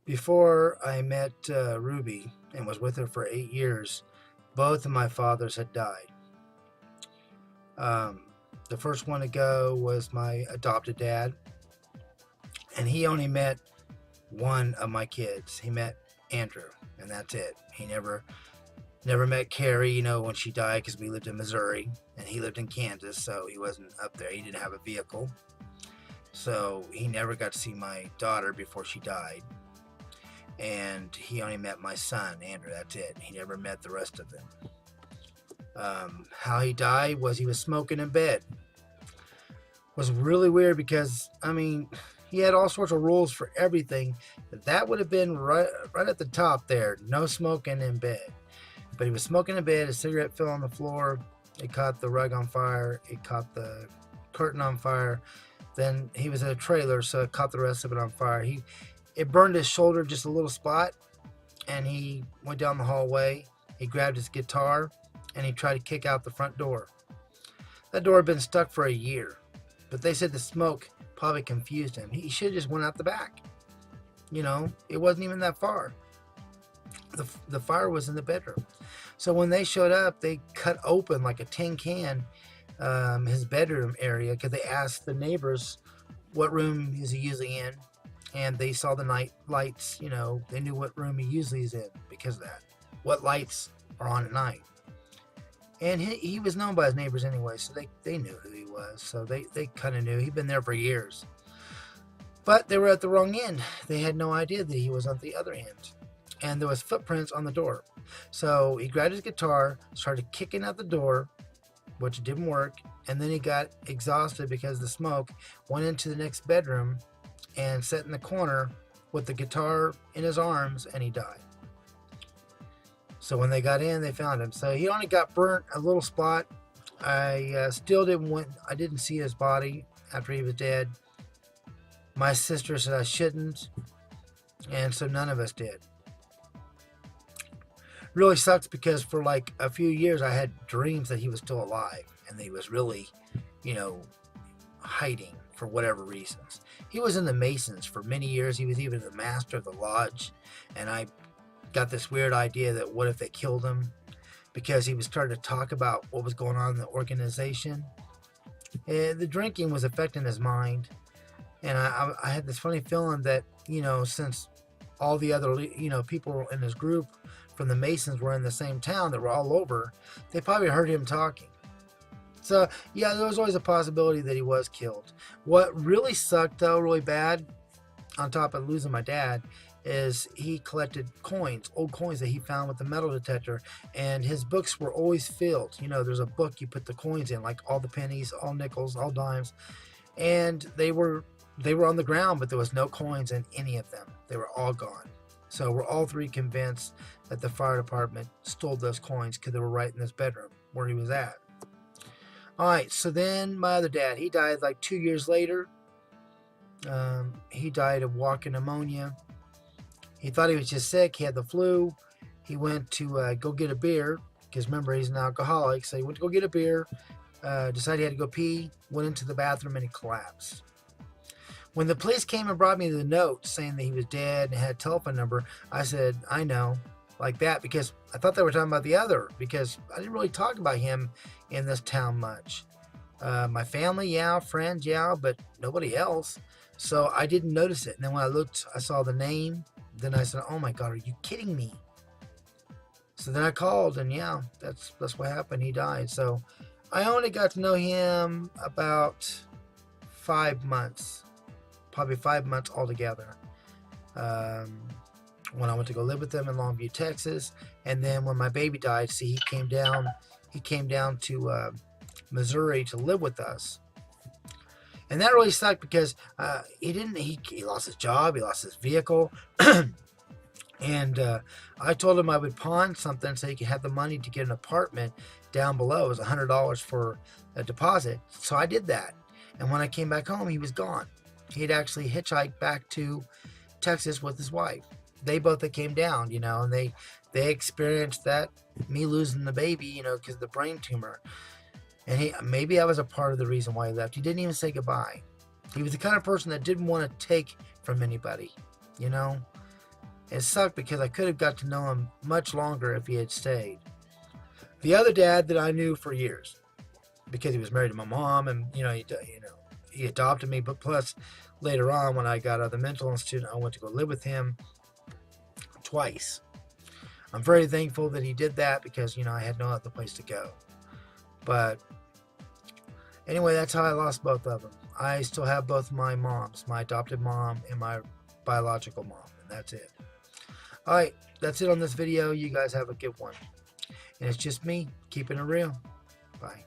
Before I met Ruby and was with her for 8 years, both of my fathers had died. Um, the first one to go was my adopted dad, and he only met one of my kids. He met Andrew, and that's it. He never met Carrie, when she died because we lived in Missouri and he lived in Kansas, so he wasn't up there. He didn't have a vehicle, so he never got to see my daughter before she died. And he only met my son, Andrew. That's it. He never met the rest of them. How he died was he was smoking in bed. It was really weird because he had all sorts of rules for everything. That would have been right at the top there. No smoking in bed. But he was smoking in bed. A cigarette fell on the floor. It caught the rug on fire. It caught the curtain on fire. Then he was in a trailer, so it caught the rest of it on fire. It burned his shoulder just a little spot, and he went down the hallway. He grabbed his guitar, and he tried to kick out the front door. That door had been stuck for a year, but they said the smoke probably confused him. He should have just went out the back. It wasn't even that far. The fire was in the bedroom. So when they showed up, they cut open like a tin can his bedroom area because they asked the neighbors what room is he usually in, and they saw the night lights. They knew what room he usually is in because of that. What lights are on at night. And he was known by his neighbors anyway, so they knew who he was. So they kind of knew. He'd been there for years. But they were at the wrong end. They had no idea that he was on the other end. And there was footprints on the door. So he grabbed his guitar, started kicking out the door, which didn't work, and then he got exhausted because the smoke, went into the next bedroom and sat in the corner with the guitar in his arms, and he died. So when they got in, they found him. So he only got burnt a little spot. I didn't see his body after he was dead. My sister said I shouldn't, and so none of us did. Really sucks because for like a few years I had dreams that he was still alive and that he was really, hiding for whatever reasons. He was in the Masons for many years. He was even the master of the lodge, and I got this weird idea that what if they killed him because he was starting to talk about what was going on in the organization. And the drinking was affecting his mind, and I had this funny feeling that since all the other people in his group from the Masons were in the same town that were all over, they probably heard him talking. So yeah, there was always a possibility that he was killed. What really sucked though, really bad, on top of losing my dad, is he collected coins, old coins that he found with the metal detector, and his books were always filled. There's a book you put the coins in, like all the pennies, all nickels, all dimes, and they were on the ground, but there was no coins in any of them. They were all gone. So we're all three convinced that the fire department stole those coins because they were right in this bedroom where he was at. All right, so then my other dad, he died like 2 years later. He died of walking pneumonia. He thought he was just sick. He had the flu. He went to go get a beer because remember, he's an alcoholic. So he went to go get a beer, decided he had to go pee, went into the bathroom, and he collapsed. When the police came and brought me the note saying that he was dead and had a telephone number, I said, I know, like that, because I thought they were talking about the other, because I didn't really talk about him in this town much. My family, yeah, friends, yeah, but nobody else. So I didn't notice it. And then when I looked, I saw the name. Then I said, oh my God, are you kidding me? So then I called, and yeah, that's what happened. He died. So I only got to know him about 5 months. Probably 5 months altogether. When I went to go live with them in Longview, Texas, and then when my baby died, see, he came down to Missouri to live with us, and that really sucked because he lost his job, he lost his vehicle, and I told him I would pawn something so he could have the money to get an apartment down below. It was $100 for a deposit, so I did that, and when I came back home, he was gone. He had actually hitchhiked back to Texas with his wife. They both came down, and they experienced that, me losing the baby, because of the brain tumor. And maybe I was a part of the reason why he left. He didn't even say goodbye. He was the kind of person that didn't want to take from anybody, It sucked because I could have got to know him much longer if he had stayed. The other dad that I knew for years, because he was married to my mom, and he adopted me. But plus, later on, when I got out of the mental institute, I went to go live with him twice. I'm very thankful that he did that because I had no other place to go. But anyway, that's how I lost both of them. I still have both my moms, my adopted mom and my biological mom, and that's it. All right, that's it on this video. You guys have a good one. And it's just me keeping it real. Bye.